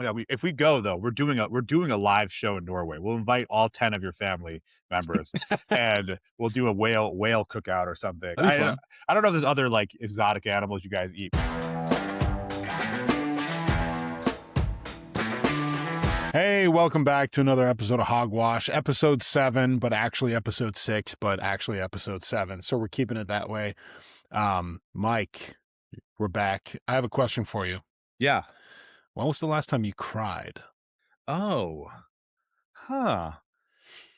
Yeah, if we go though, we're doing a live show in Norway. We'll invite all 10 of your family members, and we'll do a whale cookout or something. That'd be fun. I don't know if there's other like exotic animals you guys eat. Hey, welcome back to another episode of Hogwash, episode 7, but actually episode 6, but actually episode 7. So we're keeping it that way. Mike, we're back. I have a question for you. Yeah. When was the last time you cried? Oh,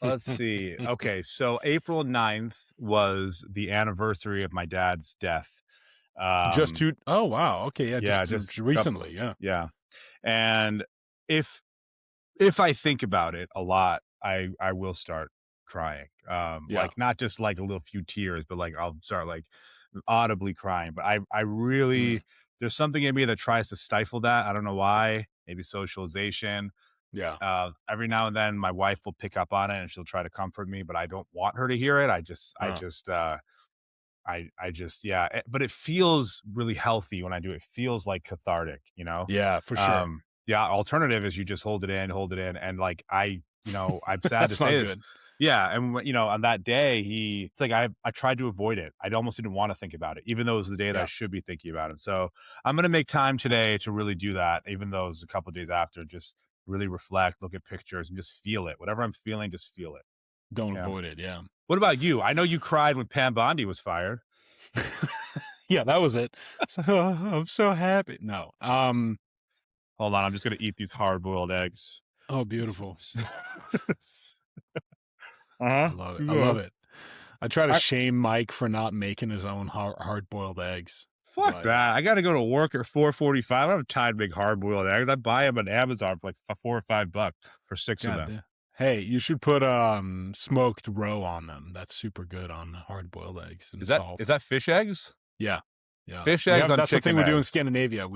let's see. Okay, so April 9th was the anniversary of my dad's death. Oh, wow. Okay, yeah, just recently, yeah. And if I think about it a lot, I will start crying. Like not just like a little few tears, but like I'll start like audibly crying. But I really there's something in me that tries to stifle that. I don't know why. Maybe socialization. Yeah. Every now and then my wife will pick up on it and she'll try to comfort me, but I don't want her to hear it. But it feels really healthy when I do it. It feels like cathartic, you know? Yeah, for sure. Yeah. Alternative is you just hold it in. And like, I'm sad to That's not say this. good. Yeah. And on that day, it's like, I tried to avoid it. I almost didn't want to think about it, even though it was the day that I should be thinking about it. So I'm going to make time today to really do that. Even though it was a couple of days after, just really reflect, look at pictures and just feel it. Whatever I'm feeling, just feel it. Don't avoid it. Yeah. What about you? I know you cried when Pam Bondi was fired. Yeah, that was it. So, I'm so happy. No. Hold on, I'm just gonna eat these hard-boiled eggs. Oh, beautiful. I love it. I love it. I try to shame Mike for not making his own hard-boiled eggs. Fuck that. I got to go to work at 4:45. I don't have time to make hard-boiled eggs. I buy them on Amazon for like $4 or $5 for 6 of them. Hey, you should put smoked roe on them. That's super good on hard-boiled eggs and salt. Is that fish eggs? Yeah. Fish eggs on that's the thing eggs. we do in Scandinavia.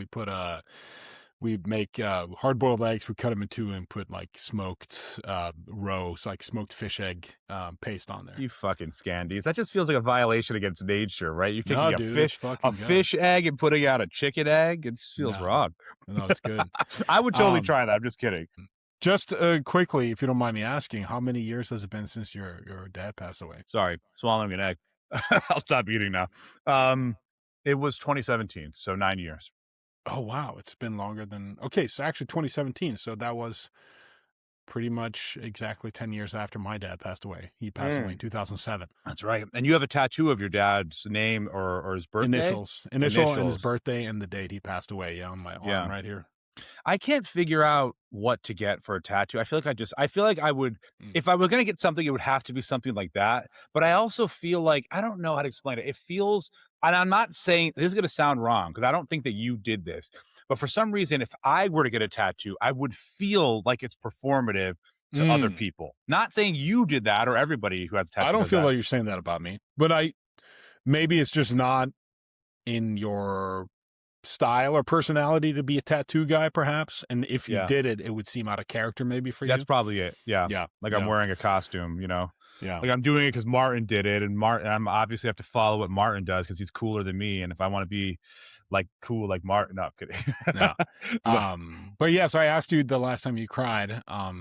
We make hard-boiled eggs. We cut them in two and put like smoked roe, so like smoked fish egg paste on there. You fucking Scandies. That just feels like a violation against nature, right? You're taking a fish egg and putting out a chicken egg. It just feels wrong. No, it's good. I would totally try that. I'm just kidding. Just quickly, if you don't mind me asking, how many years has it been since your dad passed away? Sorry, swallowing an egg. I'll stop eating now. It was 2017, so 9 years. Oh, wow. It's been longer than... Okay, so actually 2017. So that was pretty much exactly 10 years after my dad passed away. He passed away in 2007. That's right. And you have a tattoo of your dad's name or his birthday? Initial and his birthday and the date he passed away on my arm right here. I can't figure out what to get for a tattoo. I feel like I would, if I were going to get something, it would have to be something like that. But I also feel like, I don't know how to explain it. It feels, and I'm not saying, this is going to sound wrong because I don't think that you did this, but for some reason, if I were to get a tattoo, I would feel like it's performative to other people. Not saying you did that or everybody who has tattoos. I don't feel like you're saying that about me, but maybe it's just not in your style or personality to be a tattoo guy, perhaps. And if you did it, it would seem out of character maybe for you. That's probably it. Yeah. Like I'm wearing a costume, Yeah. Like I'm doing it because Martin did it, and I'm obviously have to follow what Martin does because he's cooler than me. And if I want to be like cool like Martin, no, I'm kidding. No. But yeah, so I asked you the last time you cried. I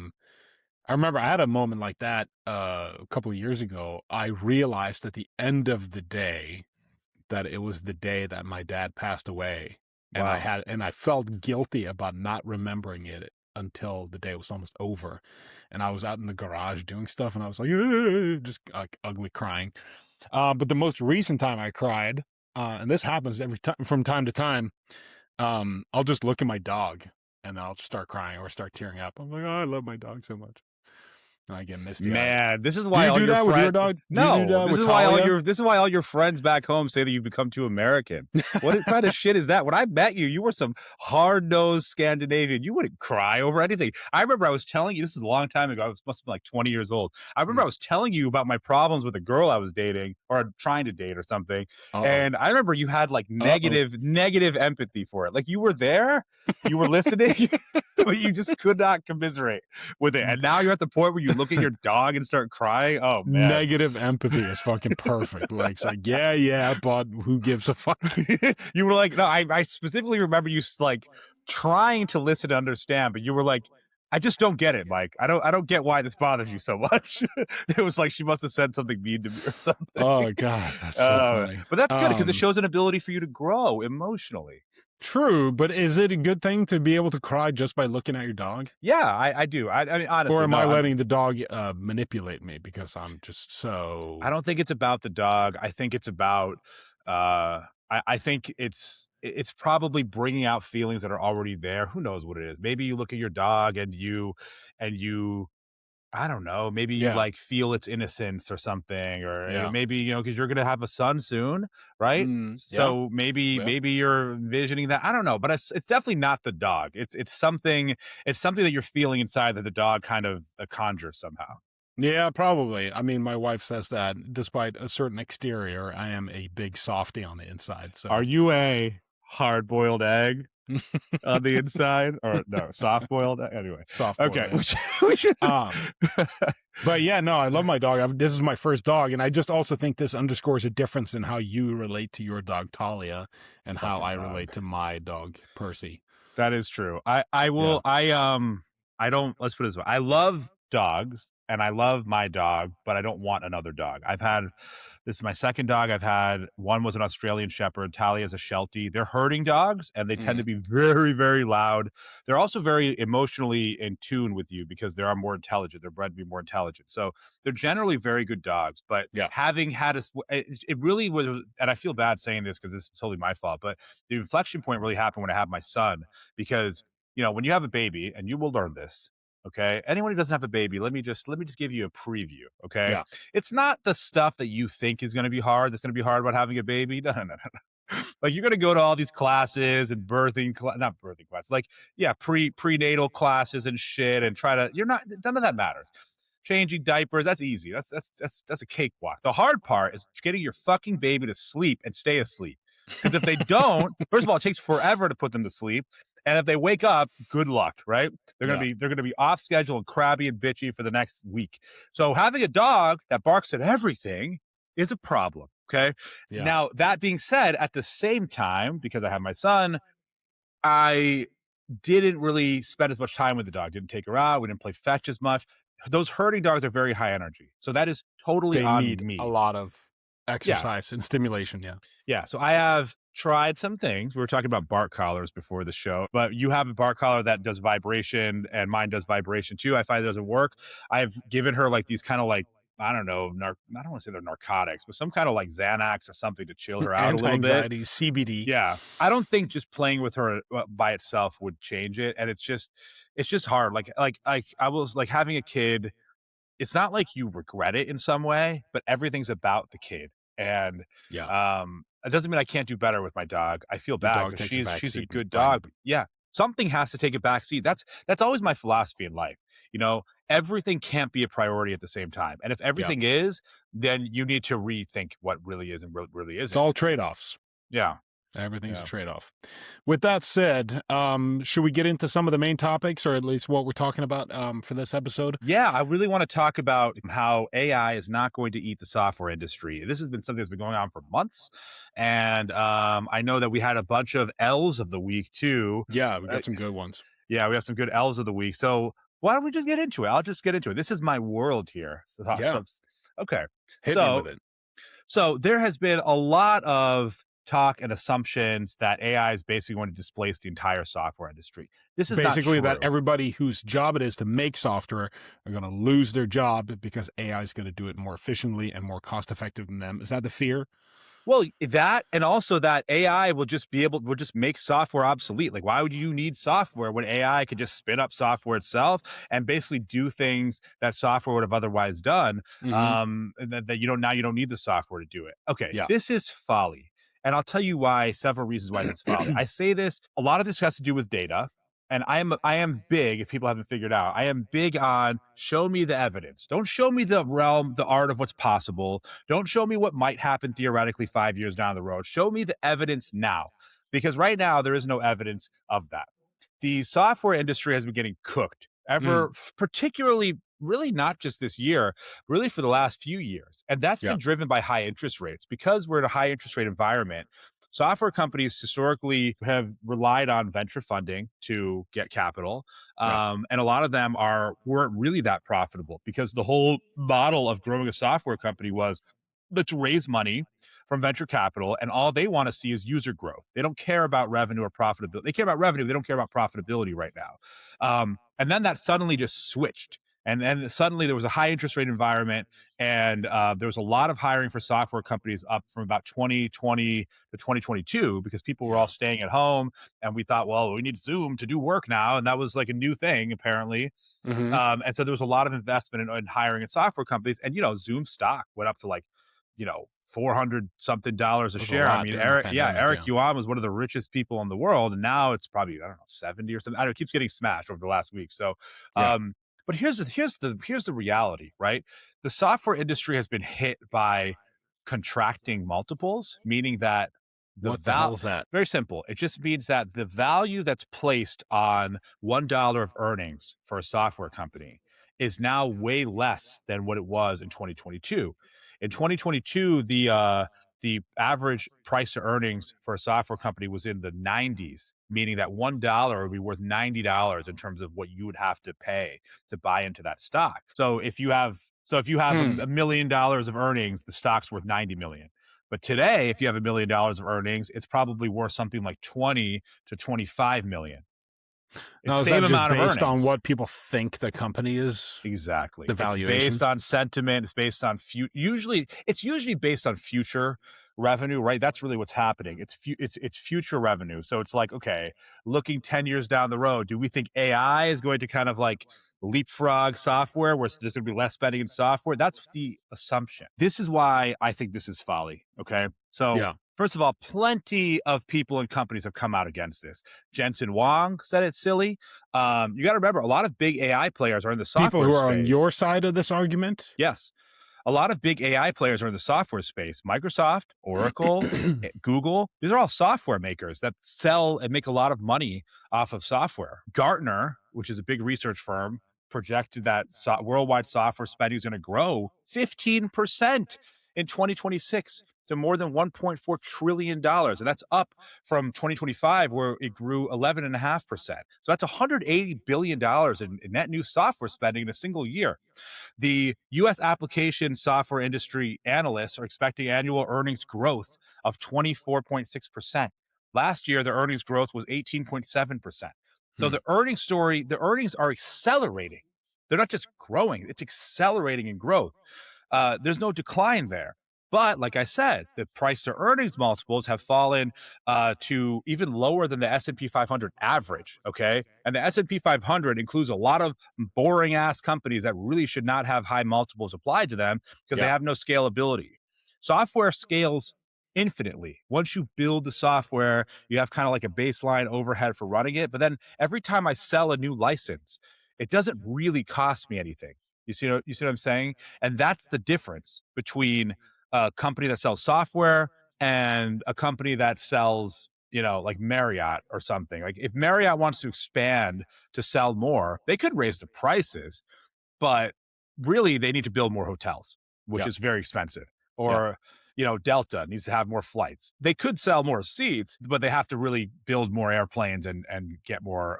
remember I had a moment like that a couple of years ago. I realized at the end of the day that it was the day that my dad passed away. And I felt guilty about not remembering it until the day was almost over. And I was out in the garage doing stuff and I was like, just like ugly crying. But the most recent time I cried, and this happens every time from time to time, I'll just look at my dog and I'll just start crying or start tearing up. I'm like, oh, I love my dog so much. And I get misty. Man, this is why do you do that with your dog? No, this is why all your friends back home say that you've become too American. What kind of shit is that? When I met you, you were some hard-nosed Scandinavian. You wouldn't cry over anything. I remember I was telling you, this is a long time ago. I must have been like 20 years old. I remember I was telling you about my problems with a girl I was dating or trying to date or something. And I remember you had like negative empathy for it. Like you were there, you were listening, but you just could not commiserate with it. And now you're at the point where you look at your dog and start crying. Oh man, negative empathy is fucking perfect. Like it's like yeah, but who gives a fuck? You were like, no, I specifically remember you like trying to listen and understand, but you were like, I just don't get it, Mike. I don't get why this bothers you so much. It was like she must have said something mean to me or something. Oh God, that's so funny. But that's good because it shows an ability for you to grow emotionally. True, but is it a good thing to be able to cry just by looking at your dog? Yeah, I do. I mean, honestly, Or am no, I letting the dog manipulate me because I'm just so... I don't think it's about the dog. I think it's about. I think it's probably bringing out feelings that are already there. Who knows what it is? Maybe you look at your dog and you I don't know, maybe you, Yeah, like, feel its innocence or something, or yeah. maybe, because 'cause you're gonna have a son soon, right? Yeah, So maybe yeah. maybe you're envisioning that. I don't know, but it's definitely not the dog. It's something that you're feeling inside that the dog kind of, conjures somehow. Yeah, probably. I mean, my wife says that despite a certain exterior, I am a big softy on the inside. Are So, you a hard-boiled egg on the inside? Or no, soft-boiled egg? Anyway. soft boiled Okay, egg. we should But yeah, no, I love my dog. This is my first dog, and I just also think this underscores a difference in how you relate to your dog Talia and how Fucking I dog. relate to my dog Percy. That is true. I will I don't let's put it this way. I love dogs and I love my dog, but I don't want another dog. This is my second dog I've had. One was an Australian Shepherd. Talia is a Sheltie. They're herding dogs and they tend to Mm, be very, very loud. They're also very emotionally in tune with you because they are more intelligent. They're bred to be more intelligent. So they're generally very good dogs. But yeah, having had it really was, and I feel bad saying this because this is totally my fault, but the inflection point really happened when I had my son because when you have a baby, and you will learn this, okay? Anyone who doesn't have a baby, let me just give you a preview, okay? yeah. It's not the stuff that you think is going to be hard that's going to be hard about having a baby. No, no, no, no. Like you're going to go to all these classes and not birthing classes, like yeah, prenatal classes and shit, and try to. You're not. None of that matters. Changing diapers, that's easy. That's a cakewalk. The hard part is getting your fucking baby to sleep and stay asleep. Because if they don't, first of all, it takes forever to put them to sleep. And if they wake up, good luck, right? Yeah, They're gonna be off schedule and crabby and bitchy for the next week. So having a dog that barks at everything is a problem. Okay. yeah. Now, that being said, at the same time, because I have my son, I didn't really spend as much time with the dog. Didn't take her out. We didn't play fetch as much. Those herding dogs are very high energy. So that is totally They on need a me. lot of Yeah. exercise and stimulation. Yeah. Yeah, so I have tried some things. We were talking about bark collars before the show, but you have a bark collar that does vibration and mine does vibration too. I find it doesn't work. I've given her like these kind of like, I don't know, I don't want to say they're narcotics, but some kind of like Xanax or something to chill her out a little bit. Anti-anxiety, CBD. Yeah. I don't think just playing with her by itself would change it. And it's just hard. Like I was like having a kid, it's not like you regret it in some way, but everything's about the kid. And Yeah. it doesn't mean I can't do better with my dog. I feel Your bad dog because takes a back she's a seat. good Fine. dog. But yeah, something has to take a back seat. That's always my philosophy in life. Everything can't be a priority at the same time. And if Yeah. everything is, then you need to rethink what really is and what really It's isn't. all trade-offs. Yeah. Everything's a Yeah. trade-off. With that said, should we get into some of the main topics, or at least what we're talking about for this episode? Yeah, I really want to talk about how AI is not going to eat the software industry. This has been something that's been going on for months. And I know that we had a bunch of L's of the week too. Yeah, we Uh, got some good ones. yeah, we have some good L's of the week. So why don't we just get into it? I'll just get into it. This is my world here. Yeah. Okay. Hit me with So it. so there has been a lot of talk and assumptions that AI is basically going to displace the entire software industry. This is Basically, not that true. everybody whose job it is to make software are going to lose their job because AI is going to do it more efficiently and more cost effective than them. Is that the fear? Well, that and also that AI will just make software obsolete. Like, why would you need software when AI could just spin up software itself and basically do things that software would have otherwise done? Mm-hmm. And that you don't need the software to do it. Okay, Yeah. this is folly. And I'll tell you why, several reasons why this is folly. I say this, a lot of this has to do with data. And I am big, if people haven't figured out, I am big on show me the evidence. Don't show me the realm, the art of what's possible. Don't show me what might happen theoretically 5 years down the road. Show me the evidence now. Because right now there is no evidence of that. The software industry has been getting cooked particularly really not just this year, really for the last few years. And that's Yeah. been driven by high interest rates because we're in a high interest rate environment. software companies historically have relied on venture funding to get capital. Right. And a lot of them weren't really that profitable because the whole model of growing a software company was let's raise money from venture capital, and all they want to see is user growth. They don't care about revenue or profitability. They care about revenue. They don't care about profitability right now. And then that suddenly just switched. And then suddenly there was a high interest rate environment, and there was a lot of hiring for software companies up from about 2020 to 2022 because people were all Yeah. staying at home, and we thought, well, we need Zoom to do work now, and that was like a new thing apparently. Hmm. And so there was a lot of investment in hiring in software companies, and Zoom stock went up to like 400 something dollars a That was a share. I lot mean, during the pandemic. Eric Yeah. Yuan was one of the richest people in the world, and now it's probably, I don't know, 70 or something. I don't know, it keeps getting smashed over the last week. So, Yeah. but here's the reality, right? The software industry has been hit by contracting multiples, meaning that the What the hell is that? very simple. It just means that the value that's placed on $1 of earnings for a software company is now way less than what it was in 2022. In 2022, the average price to earnings for a software company was in the 90s, meaning that $1 would be worth $90 in terms of what you would have to pay to buy into that stock. So if you have $1 million of earnings, the stock's worth 90 million. But today, if you have $1 million of earnings, it's probably worth something like 20 to 25 million. Now, It's is that same just amount of based on earnings. what people think the company is, Exactly. the It's based valuation? on sentiment. It's based on it's usually based on future revenue, right? That's really what's happening. It's future revenue. So it's like, okay, looking 10 years down the road, do we think AI is going to kind of like leapfrog software where there's going to be less spending in software? That's the assumption. This is why I think this is folly. Okay. So Yeah. first of all, plenty of people and companies have come out against this. Jensen Huang said it's silly. You got to remember, a lot of big AI players are in the People software who are on your space. side of this argument? Yes. A lot of big AI players are in the software space. Microsoft, Oracle, Google, these are all software makers that sell and make a lot of money off of software. Gartner, which is a big research firm, projected that worldwide software spending is going to grow 15% in 2026 to more than $1.4 trillion. And that's up from 2025, where it grew 11.5%. So that's $180 billion in net new software spending in a single year. The US application software industry analysts are expecting annual earnings growth of 24.6%. Last year, the earnings growth was 18.7%. So Hmm. the earnings are accelerating. They're not just growing, it's accelerating in growth. There's no decline there. But like I said, the price to earnings multiples have fallen to even lower than the S&P 500 average. Okay, and the S&P 500 includes a lot of boring ass companies that really should not have high multiples applied to them because they Yeah. have no scalability. Software scales infinitely. Once you build the software, you have kind of like a baseline overhead for running it. But then every time I sell a new license, it doesn't really cost me anything. You see what I'm saying? And that's the difference between a company that sells software and a company that sells, like Marriott or something. Like if Marriott wants to expand to sell more, they could raise the prices, but really they need to build more hotels, which Yeah. is very expensive. Yeah. Or, Delta needs to have more flights. They could sell more seats, but they have to really build more airplanes and get more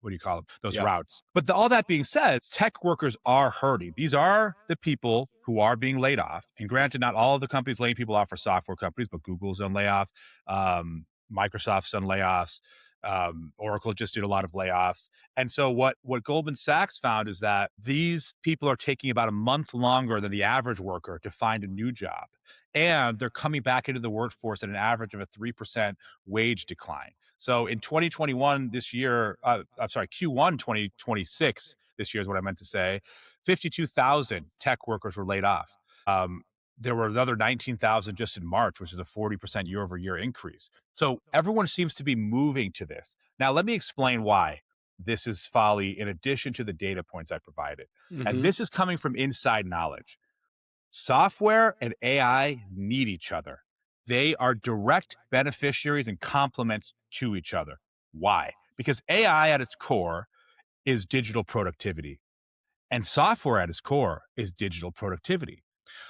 what do you call them? Those Yeah. routes. But all that being said, tech workers are hurting. These are the people who are being laid off. And granted, not all of the companies laying people off are software companies, but Google's on layoff, Microsoft's on layoffs, Oracle just did a lot of layoffs. And so what Goldman Sachs found is that these people are taking about a month longer than the average worker to find a new job. And they're coming back into the workforce at an average of a 3% wage decline. So in 2021, this year, I'm sorry, Q1 2026, this year is what I meant to say, 52,000 tech workers were laid off. There were another 19,000 just in March, which is a 40% year over year increase. So everyone seems to be moving to this. Now, let me explain why this is folly in addition to the data points I provided. And Hmm. this is coming from inside knowledge. Software and AI need each other. They are direct beneficiaries and complements to each other. Why? Because AI at its core is digital productivity, and software at its core is digital productivity.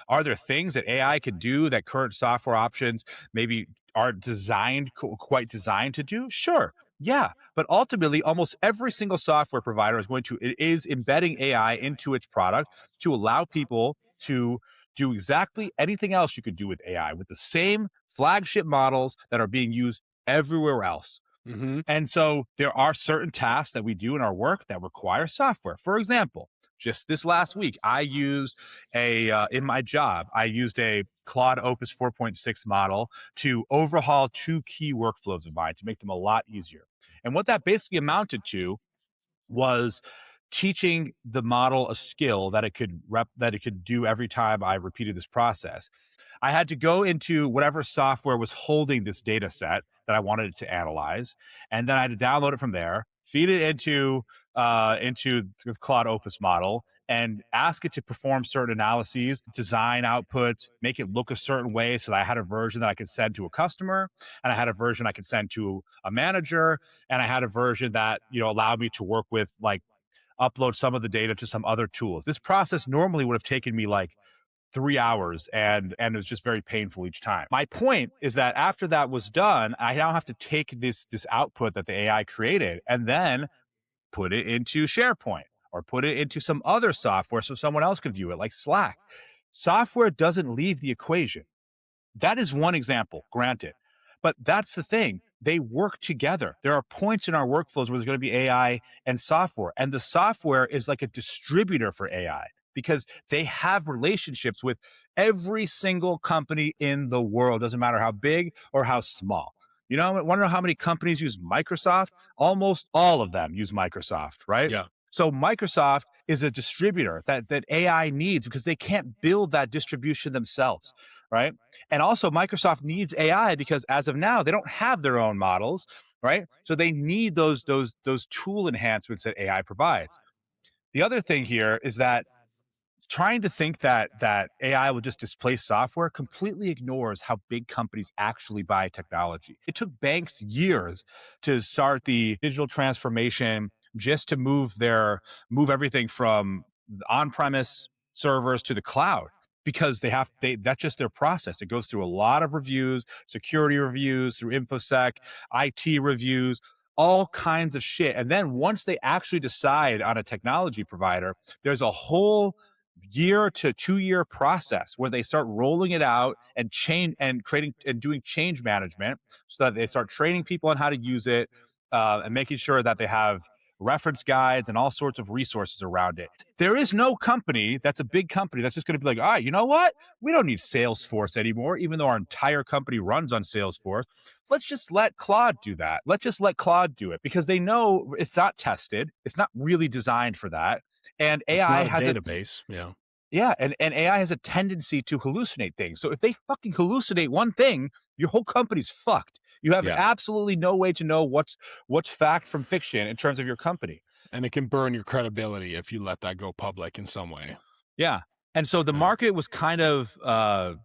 Are there things that AI could do that current software options maybe are designed quite designed to do? Sure. Yeah, but ultimately almost every single software provider is embedding AI into its product to allow people to do exactly anything else you could do with AI with the same flagship models that are being used everywhere else. Mm-hmm. And so there are certain tasks that we do in our work that require software. For example, just this last week, I used in my job, I used a Claude Opus 4.6 model to overhaul two key workflows of mine to make them a lot easier. And what that basically amounted to was teaching the model a skill that it could do every time I repeated this process. I had to go into whatever software was holding this data set that I wanted it to analyze, and then I had to download it from there, feed it into the Claude Opus model, and ask it to perform certain analyses, design outputs, make it look a certain way, so that I had a version that I could send to a customer, and I had a version I could send to a manager, and I had a version that allowed me to work with, like, upload some of the data to some other tools. This process normally would have taken me like 3 hours, and it was just very painful each time. My point is that after that was done, I now have to take this output that the AI created and then put it into SharePoint or put it into some other software so someone else can view it, like Slack. Software doesn't leave the equation. That is one example, granted. But that's the thing. They work together. There are points in our workflows where there's going to be AI and software, and the software is like a distributor for AI because they have relationships with every single company in the world. Doesn't matter how big or how small. Want to know how many companies use Microsoft? Almost all of them use Microsoft, right? Yeah. So Microsoft is a distributor that AI needs because they can't build that distribution themselves, right? And also, Microsoft needs AI because as of now, they don't have their own models, right? So they need those tool enhancements that AI provides. The other thing here is that trying to think that AI will just displace software completely ignores how big companies actually buy technology. It took banks years to start the digital transformation just to move everything from on-premise servers to the cloud because that's just their process. It goes through a lot of reviews, security reviews, through InfoSec, IT reviews, all kinds of shit. And then once they actually decide on a technology provider, there's a whole year to 2 year process where they start rolling it out and creating and doing change management so that they start training people on how to use it, and making sure that they have reference guides and all sorts of resources around it. There is no company that's a big company that's just going to be like, all right, you know what? We don't need Salesforce anymore, even though our entire company runs on Salesforce. Let's just let Claude do that. Let's just let Claude do it because they know it's not tested. It's not really designed for that. And It's AI not a has database. Yeah. yeah, and AI has a tendency to hallucinate things. So if they fucking hallucinate one thing, your whole company's fucked. You have Yeah. absolutely no way to know what's fact from fiction in terms of your company. And it can burn your credibility if you let that go public in some way. Yeah. And so the Yeah. market was kind of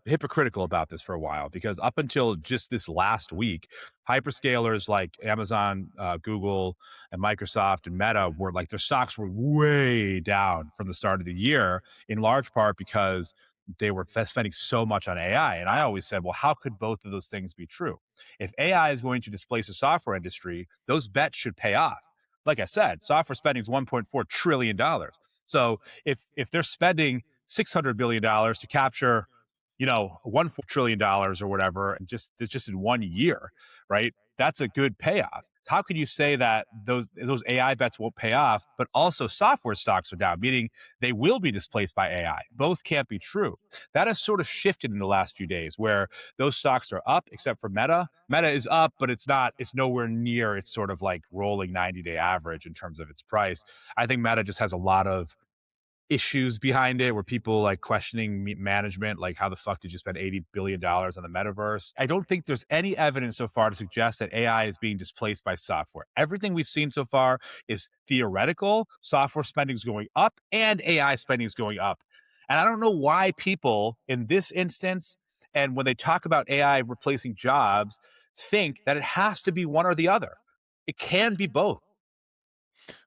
hypocritical about this for a while because up until just this last week, hyperscalers like Amazon, Google, and Microsoft and Meta were like their stocks were way down from the start of the year, in large part because they were spending so much on AI. And I always said, well, how could both of those things be true? If AI is going to displace the software industry, those bets should pay off. Like I said, software spending is $1.4 trillion. So if they're spending $600 billion to capture, $1 trillion or whatever, and just in 1 year, right? That's a good payoff. How can you say that those AI bets won't pay off, but also software stocks are down, meaning they will be displaced by AI? Both can't be true. That has sort of shifted in the last few days, where those stocks are up, except for Meta. Meta is up, but it's nowhere near its sort of like rolling 90-day average in terms of its price. I think Meta just has a lot of issues behind it where people like questioning management, like how the fuck did you spend $80 billion on the metaverse? I don't think there's any evidence so far to suggest that AI is being displaced by software. Everything we've seen so far is theoretical. Software spending is going up and AI spending is going up. And I don't know why people in this instance, and when they talk about AI replacing jobs, think that it has to be one or the other. It can be both.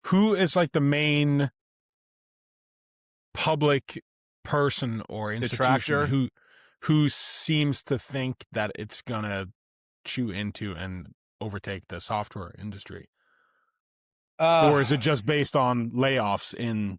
Who is like the main public person or institution Detractor? who seems to think that it's gonna chew into and overtake the software industry? Uh, Or is it just based on layoffs in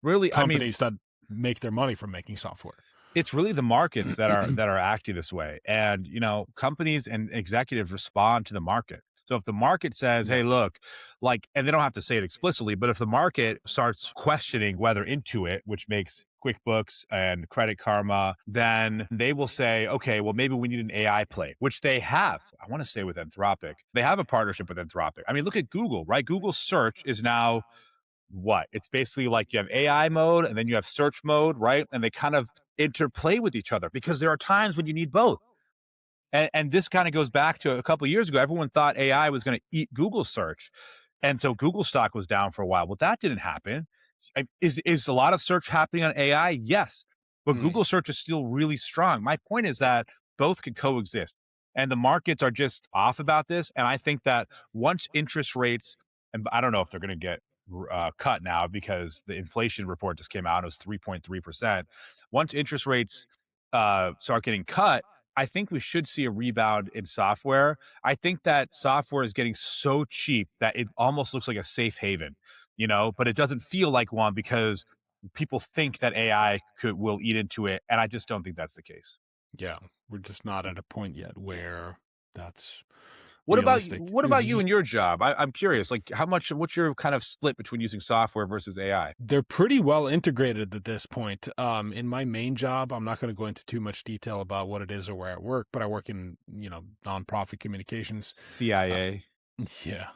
really, I mean, companies that make their money from making software? it's really the markets that are acting this way, and companies and executives respond to the market. So if the market says, Yeah. hey, look, like, and they don't have to say it explicitly, but if the market starts questioning whether Intuit, which makes QuickBooks and Credit Karma, then they will say, okay, well, maybe we need an AI play, which they have. I want to say with Anthropic, they have a partnership with Anthropic. I mean, look at Google, right? Google search is now what? It's basically like you have AI mode and then you have search mode, right? And they kind of interplay with each other because there are times when you need both. And this kind of goes back to a couple of years ago. Everyone thought AI was going to eat Google search. And so Google stock was down for a while. Well, that didn't happen. Is a lot of search happening on AI? Yes. But Mm, Google search is still really strong. My point is that both can coexist. And the markets are just off about this. And I think that once interest rates, and I don't know if they're going to get cut now because the inflation report just came out, it was 3.3%. Once interest rates start getting cut, I think we should see a rebound in software. I think that software is getting so cheap that it almost looks like a safe haven, but it doesn't feel like one because people think that AI will eat into it, and I just don't think that's the case. yeah. We're just not at a point yet where that's What about you? realistic. What It's about you and just, your job? I'm curious. Like, what's your kind of split between using software versus AI? they're pretty well integrated at this point. In my main job, I'm not going to go into too much detail about what it is or where I work, but I work in, nonprofit communications. Uh, CIA. yeah,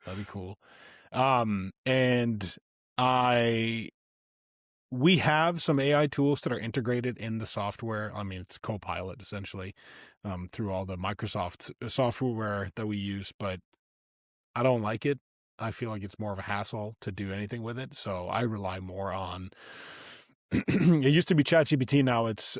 that'd be cool. And I we have some AI tools that are integrated in the software. I mean, it's Copilot essentially, through all the Microsoft software that we use, but I don't like it. I feel like it's more of a hassle to do anything with it. So I rely more on it used to be ChatGPT. Now it's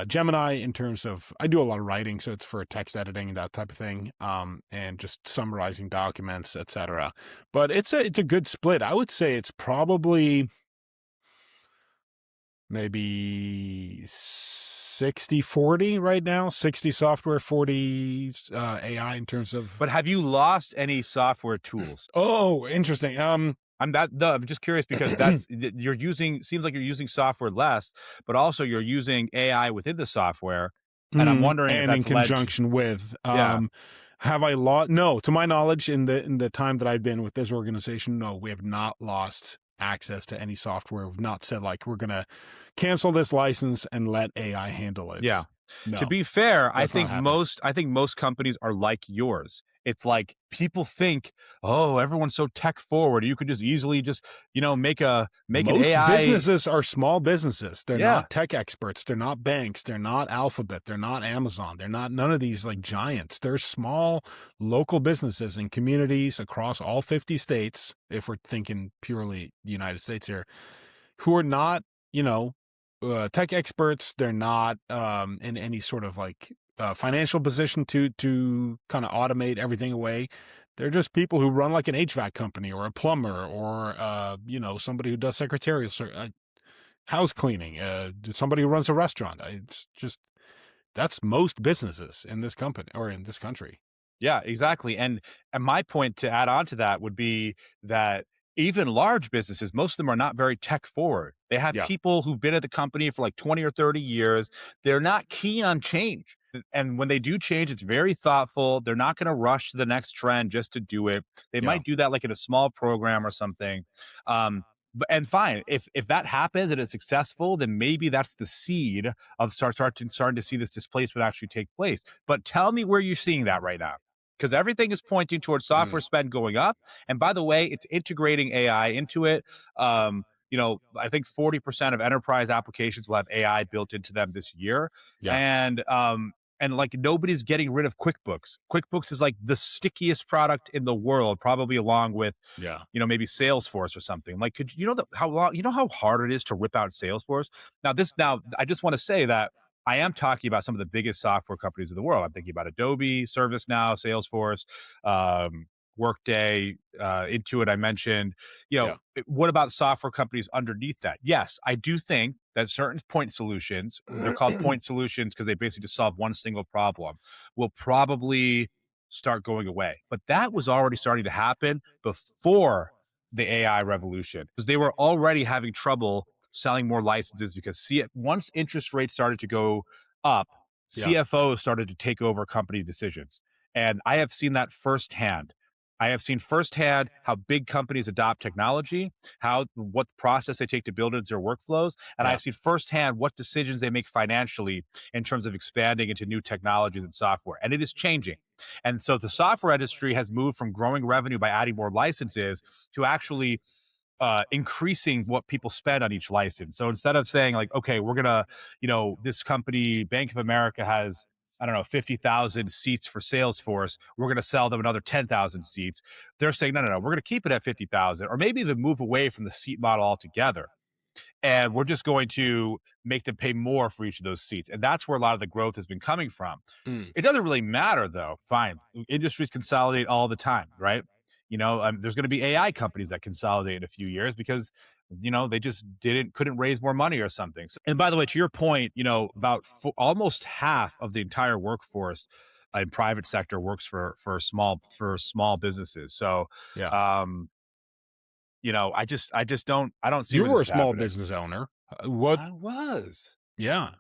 Gemini in terms of I do a lot of writing. So it's for text editing, that type of thing. And just summarizing documents, etc. But it's a good split. I would say it's probably maybe 60-40 right now. 60 software, 40 AI in terms of. But have you lost any software tools? Oh, interesting. I'm just curious because you're using seems like you're using software less, but also you're using AI within the software, and I'm wondering if And in that's led to. conjunction with, Yeah, have I lost? No, to my knowledge, in the time that I've been with this organization, no, we have not lost access to any software. We've not said like we're gonna cancel this license and let AI handle it. yeah. To No, be fair, that's not happened. I think most companies are like yours. It's like people think, oh, everyone's so tech forward. You could just easily just, make an Most AI. businesses are small businesses. They're Yeah, not tech experts. They're not banks. They're not Alphabet. They're not Amazon. They're not none of these like giants. They're small local businesses in communities across all 50 states, if we're thinking purely the United States here, who are not, tech experts. They're not in any sort of like financial position to kind of automate everything away. They're just people who run like an HVAC company or a plumber or somebody who does secretarial house cleaning, somebody who runs a restaurant. It's just that's most businesses in this company or in this country. yeah, exactly. And my point to add on to that would be that even large businesses, most of them are not very tech forward. They have Yeah, people who've been at the company for like 20 or 30 years. They're not keen on change. And when they do change, it's very thoughtful. They're not going to rush to the next trend just to do it. They yeah, might do that like in a small program or something. And fine, if that happens and it's successful, then maybe that's the seed of starting to see this displacement actually take place. But tell me where you're seeing that right now, because everything is pointing towards software mm, spend going up. And by the way, it's integrating AI into it. I think 40% of enterprise applications will have AI built into them this year. yeah, And like nobody's getting rid of QuickBooks. QuickBooks is like the stickiest product in the world, probably along with yeah. maybe Salesforce or something. Like, could how long, how hard it is to rip out Salesforce? Now, I just want to say that I am talking about some of the biggest software companies in the world. I'm thinking about Adobe, ServiceNow, Salesforce, um, Workday, Intuit, I mentioned. Yeah. What about software companies underneath that? Yes, I do think that certain point solutions, they're called point solutions because they basically just solve one single problem, will probably start going away. But that was already starting to happen before the AI revolution because they were already having trouble selling more licenses because once interest rates started to go up, Yeah. CFOs started to take over company decisions. And I have seen that firsthand. I have seen firsthand how big companies adopt technology, what process they take to build into their workflows, and Yeah. I've seen firsthand what decisions they make financially in terms of expanding into new technologies and software. And it is changing. And so the software industry has moved from growing revenue by adding more licenses to actually increasing what people spend on each license. So instead of saying like, okay, we're gonna, this company, Bank of America has, I don't know, 50,000 seats for Salesforce. We're going to sell them another 10,000 seats. They're saying, no, we're going to keep it at 50,000 or maybe even move away from the seat model altogether. And we're just going to make them pay more for each of those seats. And that's where a lot of the growth has been coming from. Mm. It doesn't really matter though. Fine. Industries consolidate all the time, right? There's going to be AI companies that consolidate in a few years because, they just couldn't raise more money or something. So, and by the way, to your point, about almost half of the entire workforce in private sector works for small businesses. So, Yeah. I don't see You where this were a is small happening. business owner. What? I was. Yeah.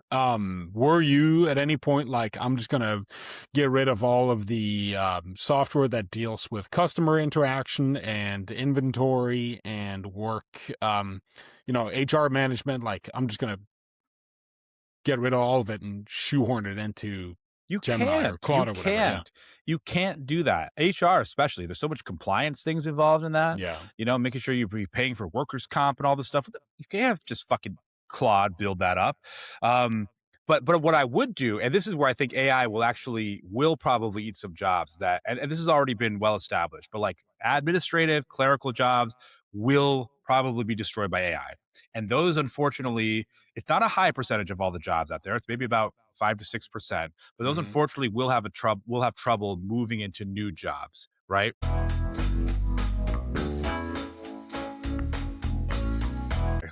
Were you at any point like, I'm just going to get rid of all of the software that deals with customer interaction and inventory and work, HR management? Like, I'm just going to get rid of all of it and shoehorn it into You Gemini or can't. Claude or whatever. Yeah. You can't do that. HR, especially, there's so much compliance things involved in that. Yeah. Making sure you're paying for workers' comp and all this stuff. You can't just fucking Claude build that up. But what I would do, and this is where I think AI will probably eat some jobs and this has already been well established, but like administrative, clerical jobs will probably be destroyed by AI. And those, unfortunately, it's not a high percentage of all the jobs out there. It's maybe about 5 to 6%. But those, Mhm. unfortunately, will have trouble moving into new jobs, right?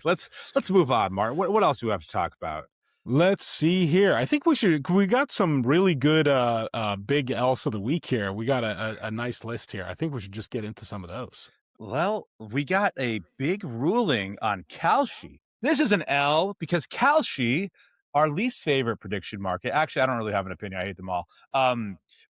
Let's move on, Martin. What else do we have to talk about? Let's see here. I think we got some really good big L's of the week here. We got a nice list here. I think we should just get into some of those. Well, we got a big ruling on Kalshi. This is an L because Kalshi, our least favorite prediction market, actually, I don't really have an opinion. I hate them all.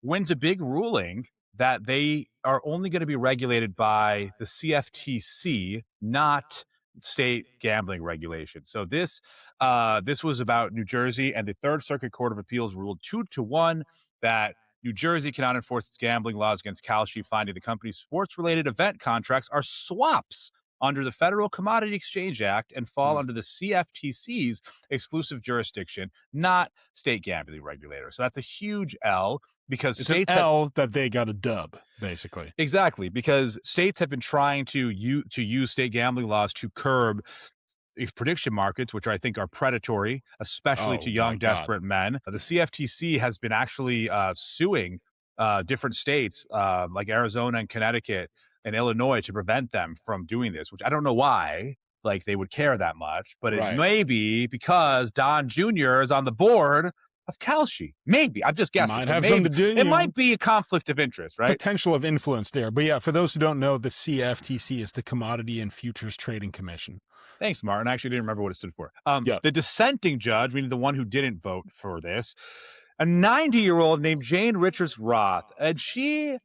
Wins a big ruling that they are only going to be regulated by the CFTC, not state gambling regulation. So this was about New Jersey, and the Third Circuit Court of Appeals ruled 2-1 that New Jersey cannot enforce its gambling laws against Kalshi, finding the company's sports-related event contracts are swaps under the Federal Commodity Exchange Act and fall under the CFTC's exclusive jurisdiction, not state gambling regulator. So that's a huge L because It's states an L that they got a dub, basically. exactly, because states have been trying to use state gambling laws to curb prediction markets, which I think are predatory, especially to Oh, my young, God. desperate men. The CFTC has been actually suing different states like Arizona and Connecticut and Illinois to prevent them from doing this, which I don't know why. Like they would care that much, but it Right. may be because Don Jr. is on the board of Kalshi. Maybe I'm just guessing. Might have something to do. It might be a conflict of interest, right? Potential of influence there. But yeah, for those who don't know, the CFTC is the Commodity and Futures Trading Commission. Thanks, Martin. I actually didn't remember what it stood for. Yeah. The dissenting judge, meaning the one who didn't vote for this, a 90-year-old named Jane Richards Roth, and she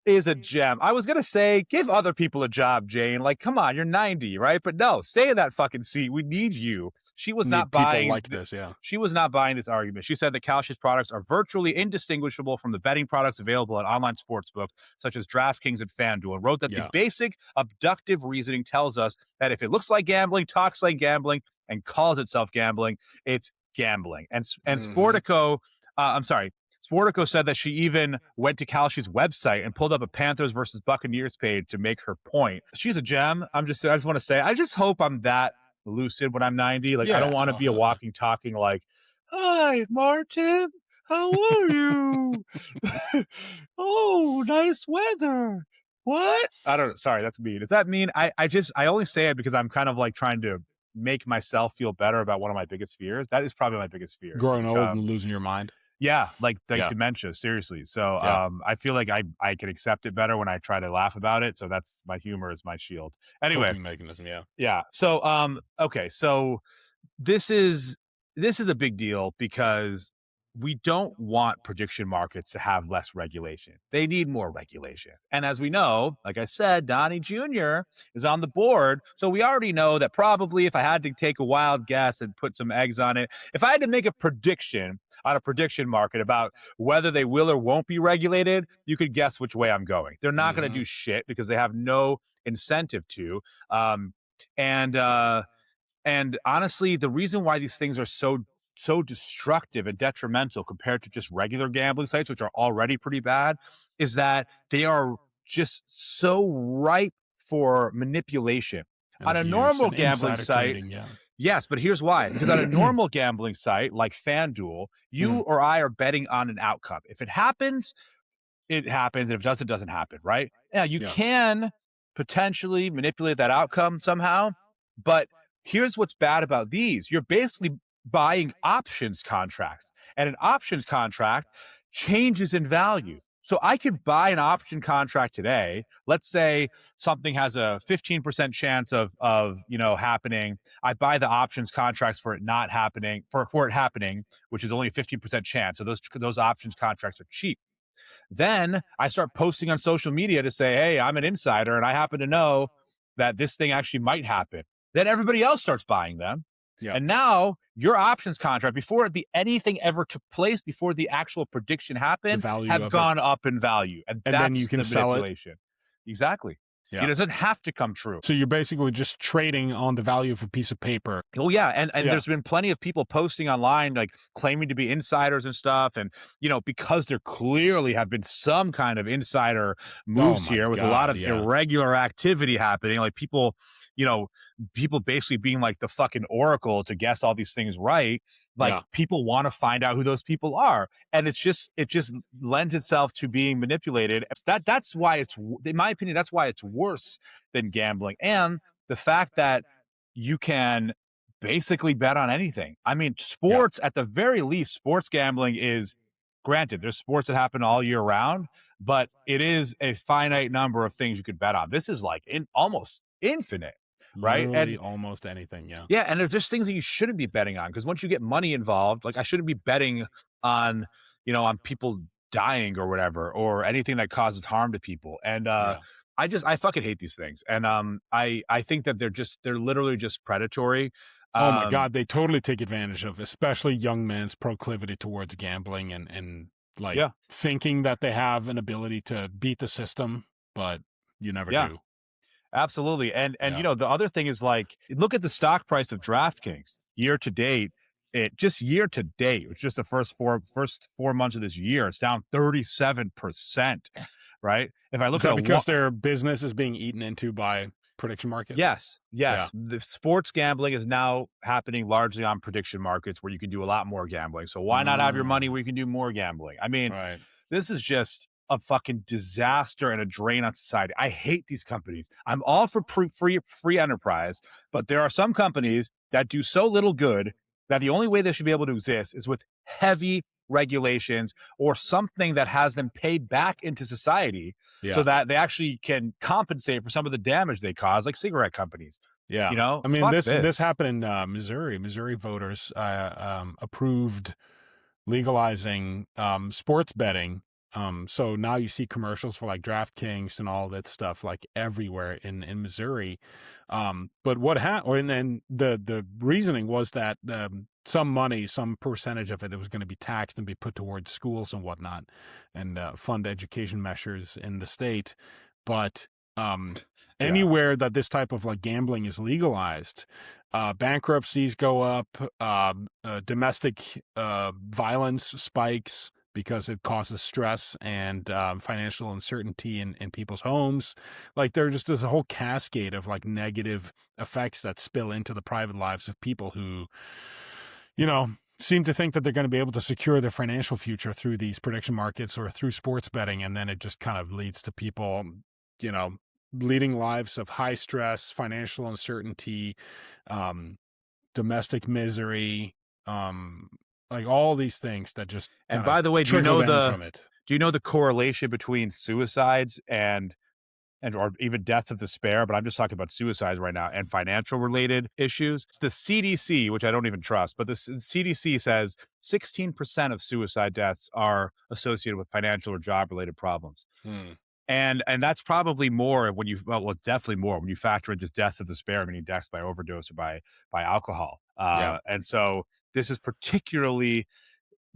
is a gem. I was going to say, give other people a job, Jane. Like, come on, you're 90, right? But no, stay in that fucking seat. We need you. She was not buying like this, yeah. She was not buying this argument. She said that Kalshi's products are virtually indistinguishable from the betting products available at online sportsbooks such as DraftKings and FanDuel, and wrote that the basic abductive reasoning tells us that if it looks like gambling, talks like gambling, and calls itself gambling, it's gambling. And Sportico, Sportico said that she even went to Kalshi's website and pulled up a Panthers versus Buccaneers page to make her point. She's a gem. I just want to say, I just hope I'm that lucid when I'm 90. Like, I don't want to be a walking, talking like, hi, Martin, how are you? Oh, nice weather. What? I don't know. Sorry, that's mean. Does that mean I only say it because I'm kind of like trying to make myself feel better about one of my biggest fears. That is probably my biggest fear. Growing old and losing your mind. Yeah, like Yeah. dementia, seriously. So Yeah. I feel like I can accept it better when I try to laugh about it. So that's my humor is my shield. Anyway, Coping mechanism. Yeah. yeah. So okay, so this is this is a big deal because we don't want prediction markets to have less regulation. They need more regulation. And as we know, like I said, Donnie Jr. is on the board. So we already know that probably if I had to take a wild guess and put some eggs on it, if I had to make a prediction on a prediction market about whether they will or won't be regulated, you could guess which way I'm going. They're not going to do shit because they have no incentive to. Um, and and honestly, the reason why these things are so destructive and detrimental compared to just regular gambling sites, which are already pretty bad, is that they are just so ripe for manipulation. And On a abuse normal and gambling insider site, trading. Yeah. yes, but here's why. Because on a normal gambling site like FanDuel, you Mm. or I are betting on an outcome. If it happens, it happens. If it doesn't, it doesn't happen, right? Yeah, you Yeah. can potentially manipulate that outcome somehow, but here's what's bad about these. You're basically buying options contracts, and an options contract changes in value. So I could buy an option contract today. Let's say something has a 15% chance of happening. I buy the options contracts for it not happening, for it happening, which is only a 15% chance. So those options contracts are cheap. Then I start posting on social media to say, hey, I'm an insider and I happen to know that this thing actually might happen. Then everybody else starts buying them. Yeah. And now your options contract, before anything ever took place, before the actual prediction happened, have gone up in value. And that's then you can sell it. Exactly. Yeah. It doesn't have to come true. So you're basically just trading on the value of a piece of paper. Oh yeah, and there's been plenty of people posting online like claiming to be insiders and stuff, and because there clearly have been some kind of insider moves here with a lot of irregular activity happening, like people basically being like the fucking oracle to guess all these things right. Like people want to find out who those people are, and it just lends itself to being manipulated. That's why in my opinion, that's why it's worse than gambling, and the fact that you can basically bet on anything. I mean, sports, at the very least, sports gambling is, granted, there's sports that happen all year round, but it is a finite number of things you could bet on. This is like almost infinite, right? Literally And almost anything. Yeah. yeah, and there's just things that you shouldn't be betting on, because once you get money involved, like I shouldn't be betting on, on people dying or whatever, or anything that causes harm to people. And I fucking hate these things. And I think that they're literally just predatory. Oh my God, they totally take advantage of, especially young men's proclivity towards gambling and like thinking that they have an ability to beat the system, but you never do. Absolutely. And the other thing is, like, look at the stock price of DraftKings year to date. Year to date, which just the first four months of this year, it's down 37%. Right? If I look at because their business is being eaten into by prediction markets. Yes. The sports gambling is now happening largely on prediction markets, where you can do a lot more gambling. So why not have your money where you can do more gambling? I mean, this is just a fucking disaster and a drain on society. I hate these companies. I'm all for free enterprise, but there are some companies that do so little good that the only way they should be able to exist is with heavy regulations or something that has them paid back into society, so that they actually can compensate for some of the damage they cause, like cigarette companies. I mean, this happened in Missouri. Missouri voters approved legalizing sports betting. So now you see commercials for like DraftKings and all that stuff like everywhere in Missouri. But what happened, and then the reasoning was that some percentage of it was going to be taxed and be put towards schools and whatnot, and fund education measures in the state. But anywhere that this type of like gambling is legalized, bankruptcies go up, domestic violence spikes, because it causes stress and financial uncertainty in people's homes. Like there's a whole cascade of like negative effects that spill into the private lives of people who, seem to think that they're going to be able to secure their financial future through these prediction markets or through sports betting. And then it just kind of leads to people you know, leading lives of high stress, financial uncertainty, um, domestic misery, um, like all these things that just And kind of by the way, trickle down from it. do you know the correlation between suicides and or even deaths of despair, but I'm just talking about suicides right now and financial related issues. The CDC, which I don't even trust, but the CDC says 16% of suicide deaths are associated with financial or job related problems. Hmm. And that's probably more when you well, definitely more when you factor in just deaths of despair, meaning deaths by overdose or by alcohol. Yeah. And so this is particularly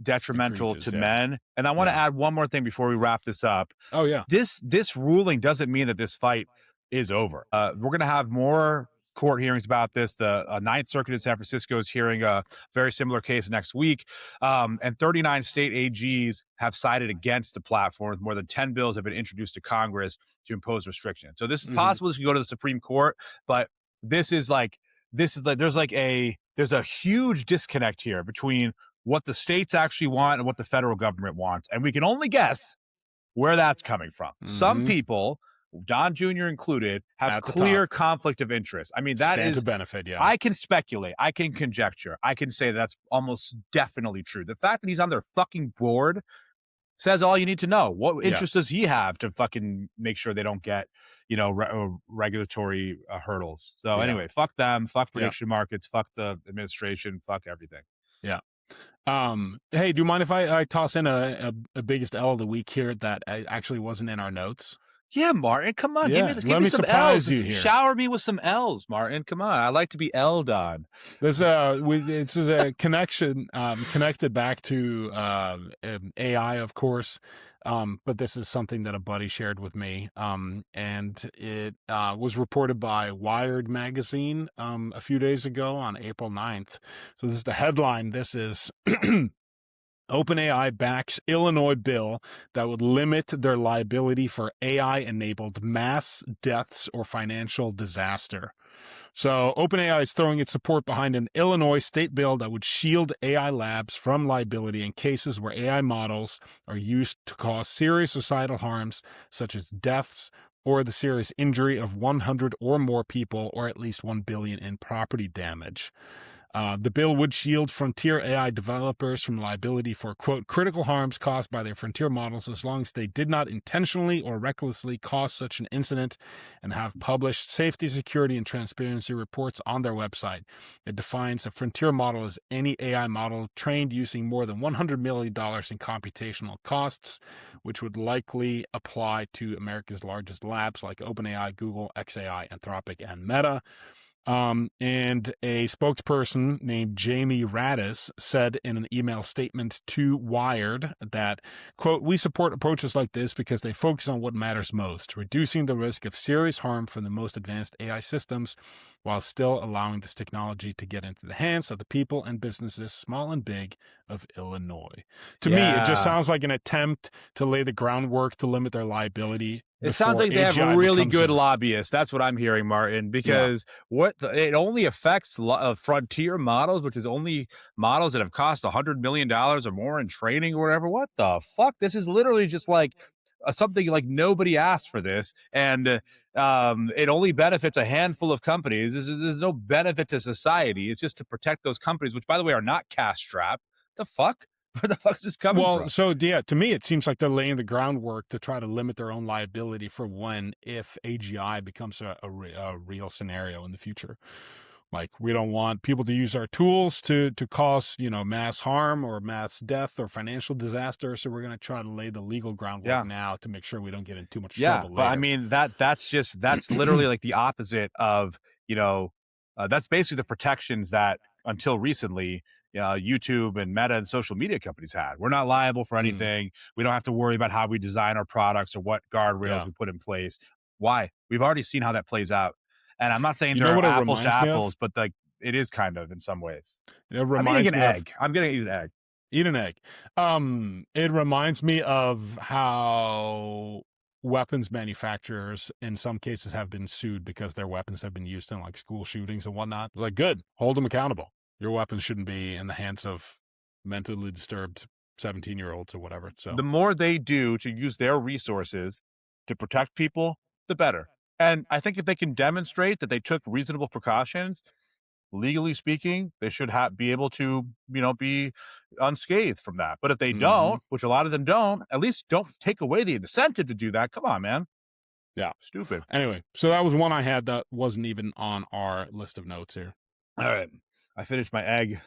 detrimental to Egregious. Yeah. men. And I want to Yeah. add one more thing before we wrap this up. Oh, yeah. This ruling doesn't mean that this fight is over. We're going to have more court hearings about this. The Ninth Circuit in San Francisco is hearing a very similar case next week, and 39 state AGs have sided against the platform. More than 10 bills have been introduced to Congress to impose restrictions. So this is Hmm. possible. This can go to the Supreme Court, but this is like there's a huge disconnect here between what the states actually want and what the federal government wants, and we can only guess where that's coming from. Some Hmm. people, Don Jr. included, have At the top. clear conflict of interest. I mean, that Stand to is, benefit. Yeah. I can speculate, I can conjecture, I can say that's almost definitely true. The fact that he's on their fucking board says all you need to know. What Yeah. interest does he have to fucking make sure they don't get, regulatory hurdles? So Yeah. anyway, fuck them, fuck Yeah. prediction markets, fuck the administration, fuck everything. Yeah. Hey, do you mind if I toss in a biggest L of the week here that actually wasn't in our notes? Yeah, Martin, come on, Yeah, give let me me some surprise L's. you here. Shower me with some L's, Martin. Come on, I like to be L'd on. There's it's a connection connected back to AI, of course. But this is something that a buddy shared with me. And it was reported by Wired magazine a few days ago on April 9th. So this is the headline. This is OpenAI backs Illinois bill that would limit their liability for AI-enabled mass deaths or financial disaster. So OpenAI is throwing its support behind an Illinois state bill that would shield AI labs from liability in cases where AI models are used to cause serious societal harms, such as deaths or the serious injury of 100 or more people, or at least $1 billion in property damage. The bill would shield frontier AI developers from liability for, quote, critical harms caused by their frontier models as long as they did not intentionally or recklessly cause such an incident and have published safety, security, and transparency reports on their website. It defines a frontier model as any AI model trained using more than $100 million in computational costs, which would likely apply to America's largest labs like OpenAI, Google, xAI, Anthropic, and Meta. And a spokesperson named Jamie Radis said in an email statement to Wired that, quote, we support approaches like this because they focus on what matters most, reducing the risk of serious harm from the most advanced AI systems while still allowing this technology to get into the hands of the people and businesses, small and big, of Illinois. To me, it just sounds like an attempt to lay the groundwork to limit their liability. It sounds like they have really good lobbyists. That's what I'm hearing, Martin, because it only affects frontier models, which is only models that have cost $100 million or more in training or whatever. What the fuck? This is literally just like something like nobody asked for this. And it only benefits a handful of companies. There's no benefit to society. It's just to protect those companies, which, by the way, are not cash strapped. The fuck? Where the fuck is this coming from? Well, so yeah, to me, it seems like they're laying the groundwork to try to limit their own liability for if AGI becomes a real scenario in the future. Like, we don't want people to use our tools to cause, mass harm or mass death or financial disaster. So we're going to try to lay the legal groundwork now to make sure we don't get in too much trouble later. But I mean, that's literally like the opposite of, that's basically the protections that until recently, YouTube and Meta and social media companies had. We're not liable for anything. We don't have to worry about how we design our products or what guardrails we put in place. Why? We've already seen how that plays out. And I'm not saying they're apples to apples, but like it is kind of in some ways. It reminds me of, I'm going to eat an egg. Eat an egg. It reminds me of how weapons manufacturers in some cases have been sued because their weapons have been used in like school shootings and whatnot. Like, good, hold them accountable. Your weapons shouldn't be in the hands of mentally disturbed 17-year-olds or whatever. So the more they do to use their resources to protect people, the better. And I think if they can demonstrate that they took reasonable precautions, legally speaking, they should be able to, be unscathed from that. But if they Hmm. don't, which a lot of them don't, at least don't take away the incentive to do that. Come on, man. Yeah. Stupid. Anyway, so that was one I had that wasn't even on our list of notes here. All right. I finished my egg.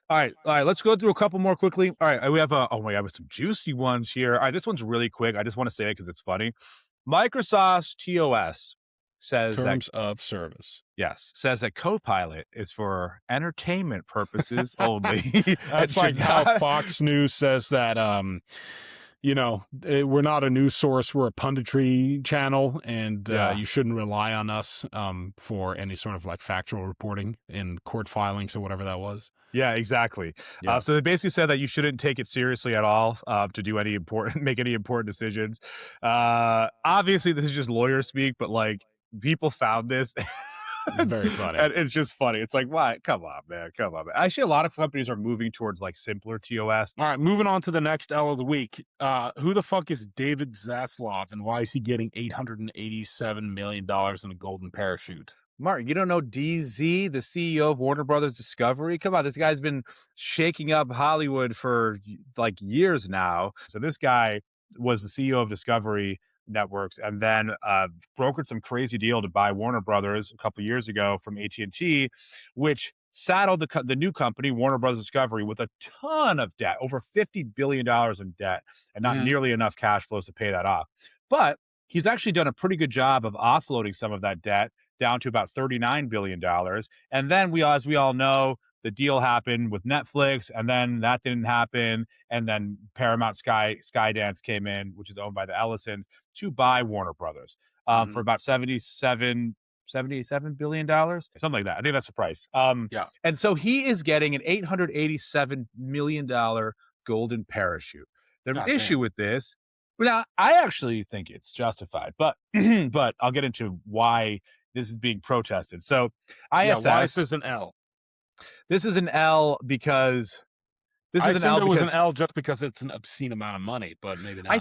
All right. All right. Let's go through a couple more quickly. All right. We have oh my God, we have some juicy ones here. All right. This one's really quick. I just want to say it because it's funny. Microsoft's TOS says that, Terms of service. yes, says that Copilot is for entertainment purposes only. That's like how Fox News says that, we're not a news source, we're a punditry channel, and you shouldn't rely on us for any sort of like factual reporting in court filings or whatever that was. Yeah, exactly. Yeah. So they basically said that you shouldn't take it seriously at all to do make any important decisions. Obviously, this is just lawyer speak, but like people found this. It's very funny. And it's just funny. It's like, why? Come on, man. Come on, man. Actually, a lot of companies are moving towards like simpler TOS. All right, moving on to the next L of the week. Who the fuck is David Zaslav, and why is he getting $887 million in a golden parachute? Martin, you don't know DZ, the CEO of Warner Brothers Discovery? Come on, this guy's been shaking up Hollywood for like years now. So this guy was the CEO of Discovery Networks, and then brokered some crazy deal to buy Warner Brothers a couple years ago from AT&T, which saddled the new company, Warner Brothers Discovery, with a ton of debt, over $50 billion in debt, and not nearly enough cash flows to pay that off. But he's actually done a pretty good job of offloading some of that debt down to about $39 billion. And then as we all know, the deal happened with Netflix, and then that didn't happen. And then Paramount Skydance came in, which is owned by the Ellisons, to buy Warner Brothers for about $77 billion, something like that. I think that's the price. Yeah. And so he is getting an $887 million golden parachute. The issue with this, now I actually think it's justified, but but I'll get into why this is being protested. So ISS, why is this an L? This is an L because I assumed it was an L just because it's an obscene amount of money, but maybe not. I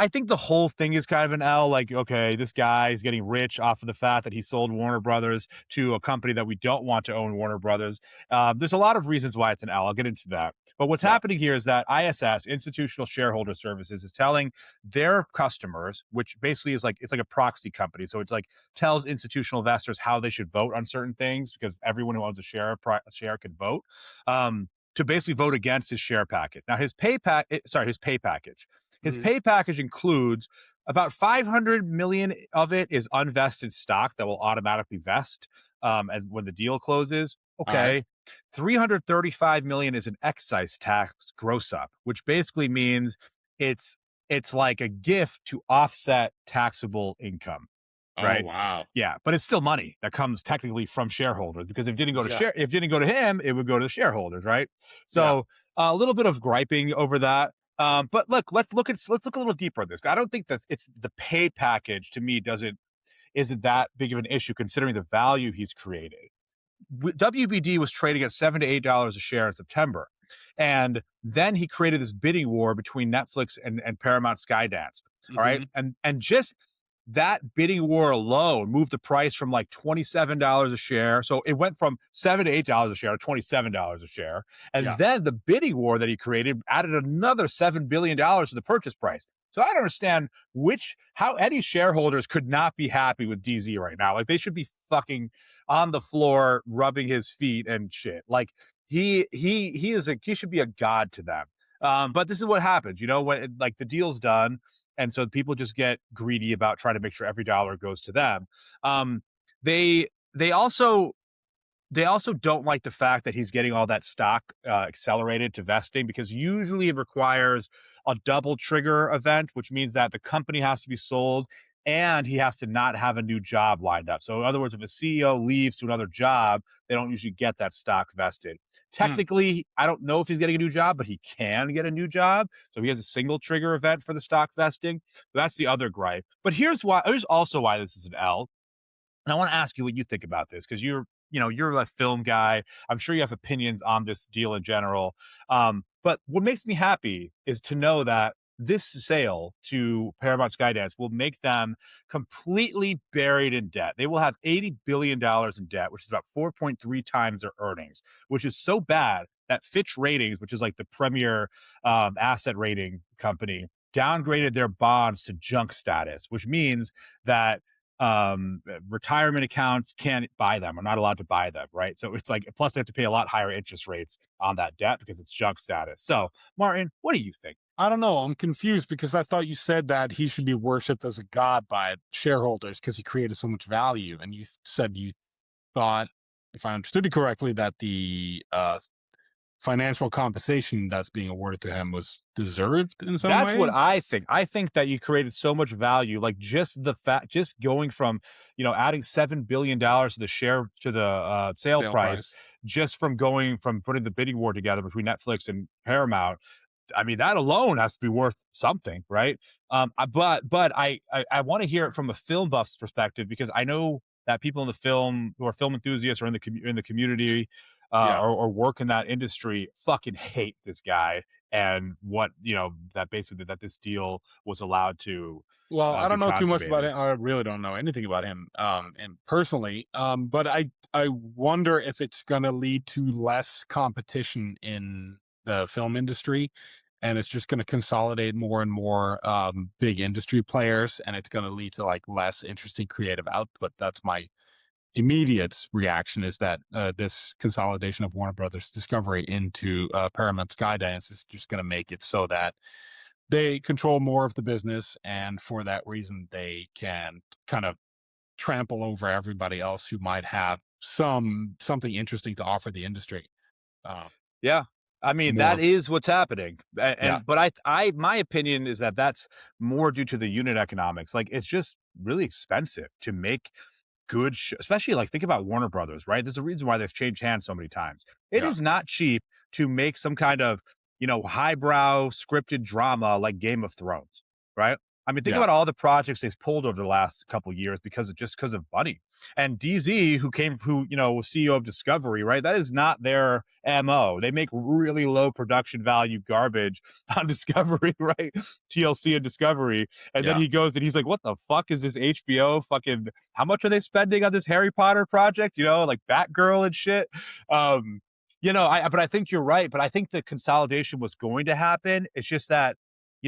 think the whole thing is kind of an L. Like, okay, this guy is getting rich off of the fact that he sold Warner Brothers to a company that we don't want to own Warner Brothers. There's a lot of reasons why it's an L. I'll get into that. But what's happening here is that ISS, Institutional Shareholder Services, is telling their customers, which basically is it's like a proxy company. So it's like tells institutional investors how they should vote on certain things because everyone who owns a share can vote. To basically vote against his share package. Now, his pay package. His pay package includes about 500 million of it is unvested stock that will automatically vest and when the deal closes. Okay. Right. 335 million is an excise tax gross up, which basically means it's like a gift to offset taxable income. Right. Oh, wow. Yeah, but it's still money that comes technically from shareholders because if it didn't go to if it didn't go to him, it would go to the shareholders, right? So a little bit of griping over that. But look, let's look a little deeper at this. I don't think that it's the pay package to me isn't that big of an issue considering the value he's created. WBD was trading at $7 to $8 a share in September. And then he created this bidding war between Netflix and Paramount Skydance. All right. And just that bidding war alone moved the price from like $27 a share. So it went from $7 to $8 a share to $27 a share. And then the bidding war that he created added another $7 billion to the purchase price. So I don't understand how any shareholders could not be happy with DZ right now. Like they should be fucking on the floor, rubbing his feet and shit. Like he should be a god to them. But this is what happens, when like the deal's done. And so people just get greedy about trying to make sure every dollar goes to them. They also don't like the fact that he's getting all that stock accelerated to vesting because usually it requires a double trigger event, which means that the company has to be sold and he has to not have a new job lined up. So in other words, if a CEO leaves to another job, they don't usually get that stock vested. Technically, I don't know if he's getting a new job, but he can get a new job. So he has a single trigger event for the stock vesting. That's the other gripe. But here's also why this is an L. And I want to ask you what you think about this because you're a film guy. I'm sure you have opinions on this deal in general. But what makes me happy is to know that this sale to Paramount Skydance will make them completely buried in debt. They will have $80 billion in debt, which is about 4.3 times their earnings, which is so bad that Fitch Ratings, which is like the premier asset rating company, downgraded their bonds to junk status, which means that retirement accounts can't buy them, are not allowed to buy them, right? So it's like, plus they have to pay a lot higher interest rates on that debt because it's junk status. So, Martin, what do you think? I don't know. I'm confused because I thought you said that he should be worshipped as a god by shareholders because he created so much value. And you said you thought, if I understood you correctly, that the financial compensation that's being awarded to him was deserved in some That's what way. I think. I think that you created so much value, like just the fact, just going from, adding $7 billion to the share to the sale Sale price, price. just from going from putting the bidding war together between Netflix and Paramount. I mean, that alone has to be worth something, right? But I want to hear it from a film buff's perspective because I know that people in the film who are film enthusiasts or in the community Yeah. or work in that industry fucking hate this guy and what that basically that this deal was allowed to Well, I be don't know too much about consummated. it. I really don't know anything about him, and personally. But I wonder if it's going to lead to less competition in the film industry, and it's just going to consolidate more and more big industry players, and it's going to lead to like less interesting creative output. That's my immediate reaction, is that this consolidation of Warner Brothers Discovery into Paramount Skydance is just going to make it so that they control more of the business, and for that reason they can kind of trample over everybody else who might have something interesting to offer the industry. uh, Yeah. I mean, that More. is what's happening. Yeah. But my opinion is that that's more due to the unit economics. Like, it's just really expensive to make especially like think about Warner Brothers, right? There's a reason why they've changed hands so many times. It Yeah. is not cheap to make some kind of, highbrow scripted drama like Game of Thrones, right? I mean, think Yeah. about all the projects they've pulled over the last couple of years because of money. And DZ, who was CEO of Discovery, right? That is not their MO. They make really low production value garbage on Discovery, right? TLC and Discovery. And then Yeah. he goes and he's like, what the fuck is this HBO fucking, how much are they spending on this Harry Potter project? Like Batgirl and shit. But I think you're right. But I think the consolidation was going to happen. It's just that,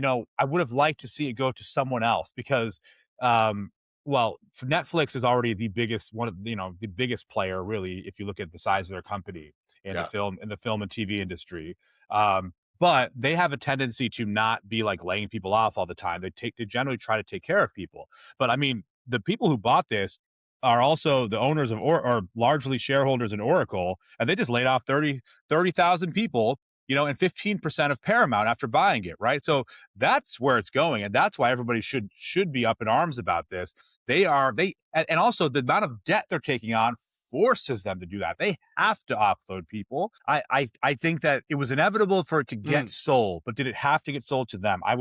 I would have liked to see it go to someone else because, Netflix is already the biggest one of the biggest player, really, if you look at the size of their company Yeah. in the film and TV industry. But they have a tendency to not be like laying people off all the time. They generally try to take care of people. But I mean, the people who bought this are also the owners of or largely shareholders in Oracle, and they just laid off 30,000 people, and 15% of Paramount after buying it, right? So that's where it's going, and that's why everybody should be up in arms about this. And also the amount of debt they're taking on forces them to do that. They have to offload people. I think that it was inevitable for it to get Mm. sold, but did it have to get sold to them? I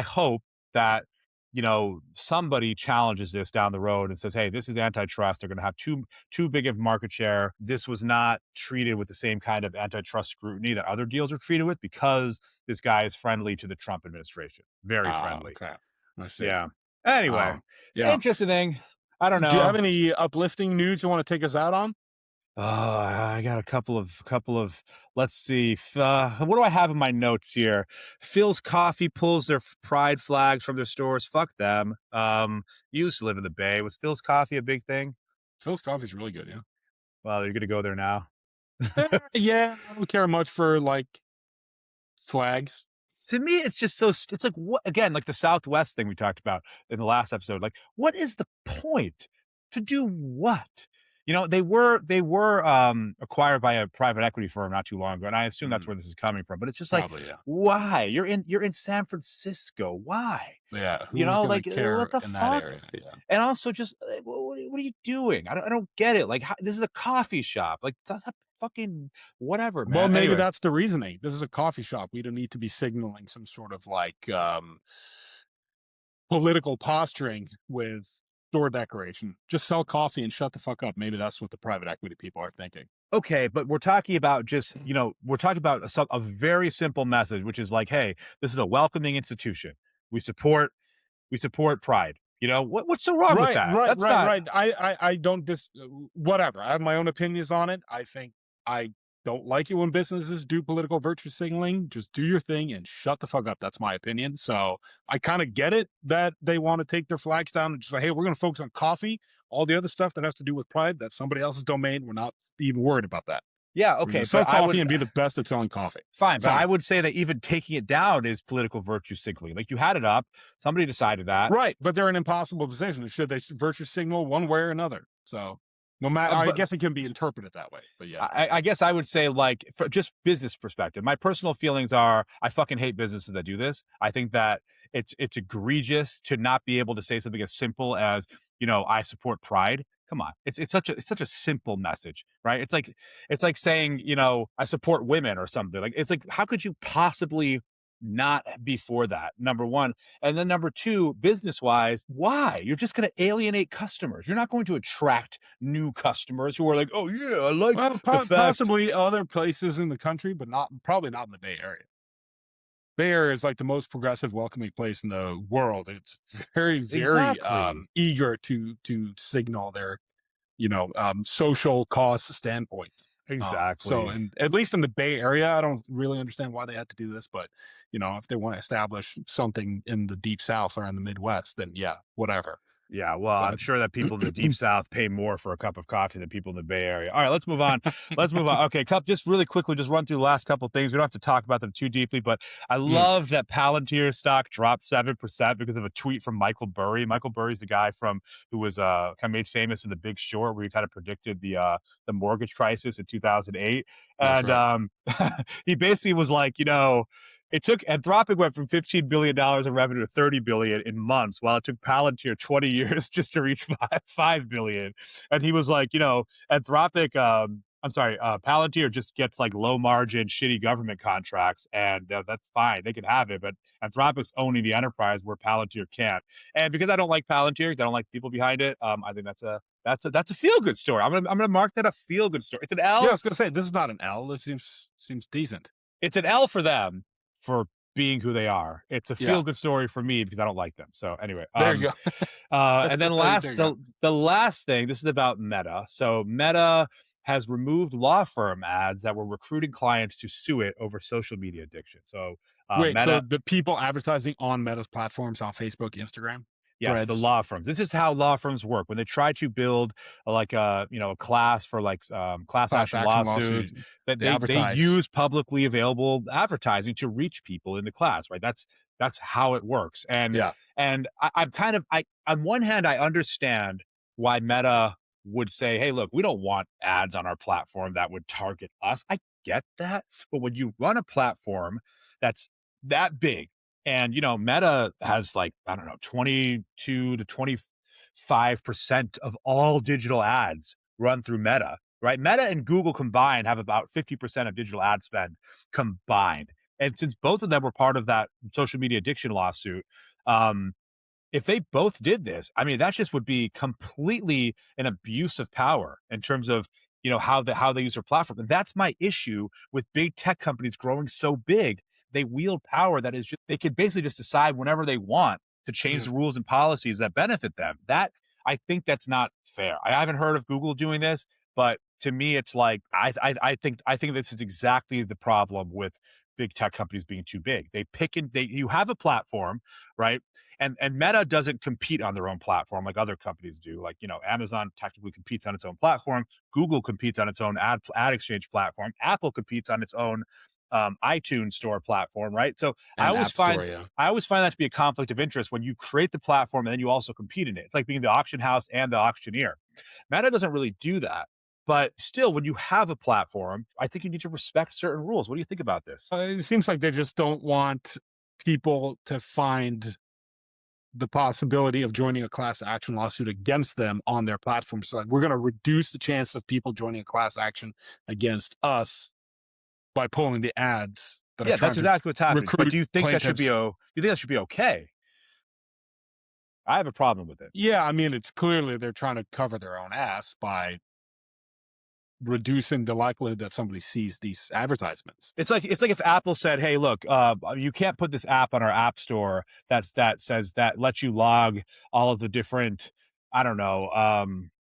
hope that somebody challenges this down the road and says, hey, this is antitrust. They're going to have too big of market share. This was not treated with the same kind of antitrust scrutiny that other deals are treated with because this guy is friendly to the Trump administration. Very Ah, friendly. okay. I see. Yeah. Anyway, Yeah. interesting thing. I don't Do you have know. any uplifting news you want to take us out on? I got a couple of. Let's see. What do I have in my notes here? Phil's Coffee pulls their pride flags from their stores. Fuck them. You used to live in the Bay. Was Phil's Coffee a big thing? Phil's coffee's really good. Yeah. Well, you're gonna go there now. Yeah, I don't care much for like flags. To me, it's just so. It's like what again, like the Southwest thing we talked about in the last episode. Like, what is the point to do what? They were acquired by a private equity firm not too long ago, and I assume that's Mm, where this is coming from. But it's just like, probably. Yeah. why? You're in San Francisco. Why? Yeah. Who's gonna Like what care the in that fuck? area? Yeah. And also, just what are you doing? I don't get it. Like, this is a coffee shop. Like, that's fucking whatever, Well, man. maybe Anyway, that's the reasoning. This is a coffee shop. We don't need to be signaling some sort of like political posturing with store decoration. Just sell coffee and shut the fuck up. Maybe that's what the private equity people are thinking. Okay, but we're talking about just, we're talking about a very simple message, which is like, hey, this is a welcoming institution. We support we support Pride. What's so wrong with Right, that? right, That's right, not. right. I don't whatever. I have my own opinions on it. I think I don't like it when businesses do political virtue signaling. Just do your thing and shut the fuck up. That's my opinion. So I kind of get it that they want to take their flags down and just say, hey, we're going to focus on coffee. All the other stuff that has to do with pride, that's somebody else's domain. We're not even worried about that. Yeah, We're going okay, to but sell I coffee would and be the best at selling coffee. fine, but I Fine. would say that even taking it down is political virtue signaling. Like, you had it up, somebody decided that. Right. But they're in an impossible position. Should they virtue signal one way or another? So no matter, I But guess it can be interpreted that way. But yeah. I guess I would say, like, for just business perspective, my personal feelings are I fucking hate businesses that do this. I think that it's egregious to not be able to say something as simple as, I support Pride. Come on, it's such a simple message, right? It's like saying, I support women or something. Like, it's like, how could you possibly not be for that? Number one. And then number two, business wise, why? You're just going to alienate customers. You're not going to attract new customers who are like, oh yeah, I like Well, the fact. possibly other places in the country, but probably not in the Bay Area. Bay Area is like the most progressive, welcoming place in the world. It's very, very Exactly. eager to signal their, social cost standpoint. So, Exactly. and at least in the Bay Area, I don't really understand why they had to do this, but if they want to establish something in the Deep South or in the Midwest, then yeah, whatever. Yeah, well, I'm But sure that people in the Deep South pay more for a cup of coffee than people in the Bay Area. All right, let's move on. Let's move on. Okay, Cup, just really quickly, just run through the last couple of things. We don't have to talk about them too deeply, but I mm, love that Palantir stock dropped 7% because of a tweet from Michael Burry. Michael Burry's the guy who was kind of made famous in The Big Short, where he kind of predicted the mortgage crisis in 2008. that's And right. he basically was like, it took Anthropic went from $15 billion in revenue to $30 billion in months, while it took Palantir 20 years just to reach $5 billion. And he was like, Anthropic, Palantir just gets like low margin, shitty government contracts, and that's fine. They can have it, but Anthropic's owning the enterprise where Palantir can't. And because I don't like Palantir, I don't like the people behind it. I think that's a feel good story. I'm gonna mark that a feel good story. It's an Yeah, I L. was gonna say this is not an L. This seems decent. It's an L for them for being who they are. It's a Yeah, feel good story for me because I don't like them. So anyway, there you go. and then There you go. the last thing, this is about Meta. So Meta has removed law firm ads that were recruiting clients to sue it over social media addiction. So Wait, so Meta. the people advertising on Meta's platforms on Facebook, Instagram, Yes, the Threads, law firms. This is how law firms work. When they try to build like a class for like class class action action lawsuits, lawsuit, that they they advertise. use publicly available advertising to reach people in the class, right? That's how it works. And Yeah. I'm kind of I on one hand I understand why Meta would say, hey, look, we don't want ads on our platform that would target us. I get that, but when you run a platform that's that big, and Meta has like, I don't know, 22 to 25% of all digital ads run through Meta, right? Meta and Google combined have about 50% of digital ad spend combined. And since both of them were part of that social media addiction lawsuit, um, if they both did this, I mean, that just would be completely an abuse of power in terms of how they use their platform. And that's my issue with big tech companies growing so big. They wield power that is just they can basically just decide whenever they want to change Mhm. the rules and policies that benefit them. That I think that's not fair. I haven't heard of Google doing this, but to me, it's like I think this is exactly the problem with big tech companies being too big. They pick and they you have a platform, right? And Meta doesn't compete on their own platform like other companies do. Like, Amazon technically competes on its own platform. Google competes on its own ad exchange platform. Apple competes on its own iTunes store platform, right? So I And always App find Store, yeah. I always find that to be a conflict of interest when you create the platform and then you also compete in it. It's like being the auction house and the auctioneer. Meta doesn't really do that. But still, when you have a platform, I think you need to respect certain rules. What do you think about this? It seems like they just don't want people to find the possibility of joining a class action lawsuit against them on their platform. So like, we're going to reduce the chance of people joining a class action against us by pulling the ads that are Yeah, trying that's to exactly what's happening. But recruit do you think that should be plaintiffs. you think that should be okay? I have a problem with it. Yeah, I mean, it's clearly they're trying to cover their own ass by reducing the likelihood that somebody sees these advertisements. It's like if Apple said, "Hey, look, you can't put this app on our app store that says that lets you log all of the different, I don't know,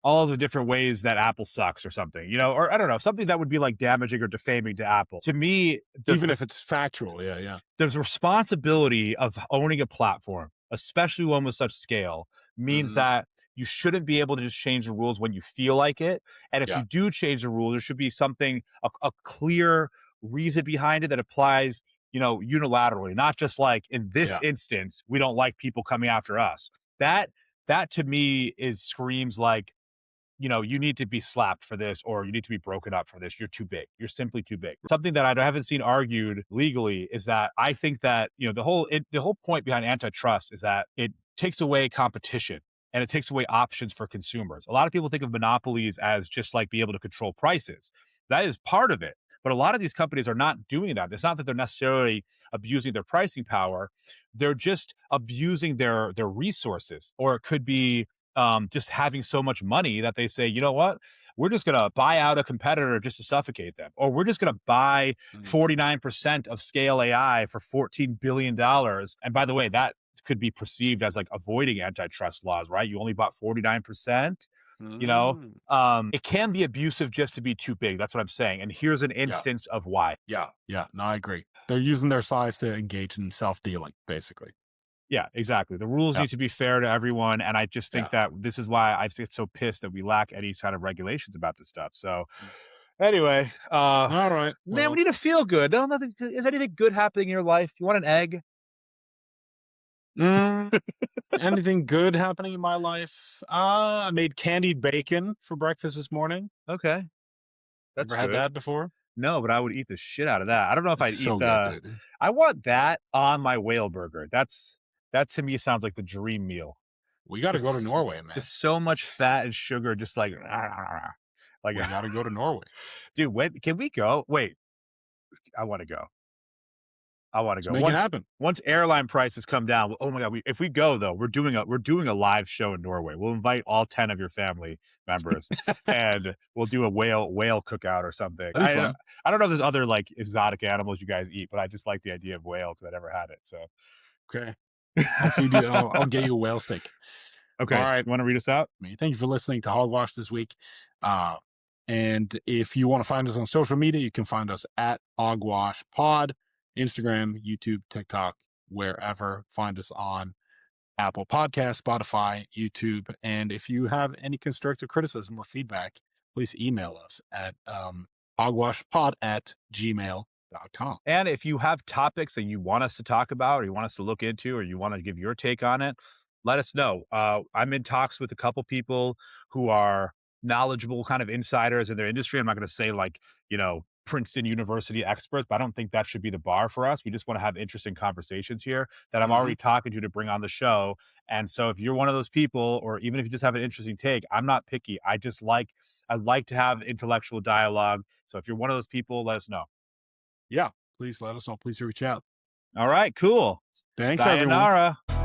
all of the different ways that Apple sucks or something, or I don't know, something that would be like damaging or defaming to Apple." To me, Even if it's factual, yeah. there's a responsibility of owning a platform, especially one with such scale, means that you shouldn't be able to just change the rules when you feel like it. And if Yeah. you do change the rules, there should be something, a clear reason behind it that applies, unilaterally, not just like in this Yeah. instance, we don't like people coming after us. That to me screams like, you need to be slapped for this, or you need to be broken up for this. You're too big. You're simply too big. Something that I haven't seen argued legally is that I think that, the whole point behind antitrust is that it takes away competition and it takes away options for consumers. A lot of people think of monopolies as just like being able to control prices. That is part of it. But a lot of these companies are not doing that. It's not that they're necessarily abusing their pricing power. They're just abusing their resources, or it could be just having so much money that they say, you know what, we're just going to buy out a competitor just to suffocate them. Or we're just going to buy 49% of Scale AI for $14 billion. And by the way, that could be perceived as like avoiding antitrust laws, right? You only bought 49%. It can be abusive just to be too big. That's what I'm saying. And here's an instance of why. Yeah. No, I agree. They're using their size to engage in self-dealing, basically. Yeah, exactly. The rules need to be fair to everyone. And I just think that this is why I get so pissed that we lack any kind of regulations about this stuff. So anyway, all right, man, we need to feel good. No, nothing. Is anything good happening in your life? You want an egg? Anything good happening in my life? I made candied bacon for breakfast this morning. Okay. That's Ever had that before? No, but I would eat the shit out of that. I don't know if I'd so eat good, dude. I want that on my whale burger. That to me sounds like the dream meal. We got to go to Norway, man. Just so much fat and sugar, just like we got to go to Norway, dude. When can we go? Wait, I want to go. Make it happen. Once airline prices come down. Oh my god! If we go though, we're doing a live show in Norway. We'll invite all 10 of your family members, and we'll do a whale cookout or something. I don't know if there's other like exotic animals you guys eat, but I just like the idea of whale because I never had it. So okay, I'll feed you. I'll get you a whale steak. Okay. All right. You want to read us out? Thank you for listening to Hogwash this week. And if you want to find us on social media, you can find us at Hogwash Pod. Instagram, YouTube, TikTok, wherever. Find us on Apple Podcasts, Spotify, YouTube. And if you have any constructive criticism or feedback, please email us at hogwashpod@gmail.com. And if you have topics that you want us to talk about, or you want us to look into, or you want to give your take on it, let us know. I'm in talks with a couple people who are knowledgeable kind of insiders in their industry. I'm not going to say like, Princeton University experts, but I don't think that should be the bar for us. We just want to have interesting conversations here that I'm already talking to bring on the show. And so if you're one of those people, or even if you just have an interesting take, I'm not picky. I like to have intellectual dialogue. So if you're one of those people, let us know. Yeah, please let us know. Please reach out. All right, cool. Thanks, Sayonara. Everyone.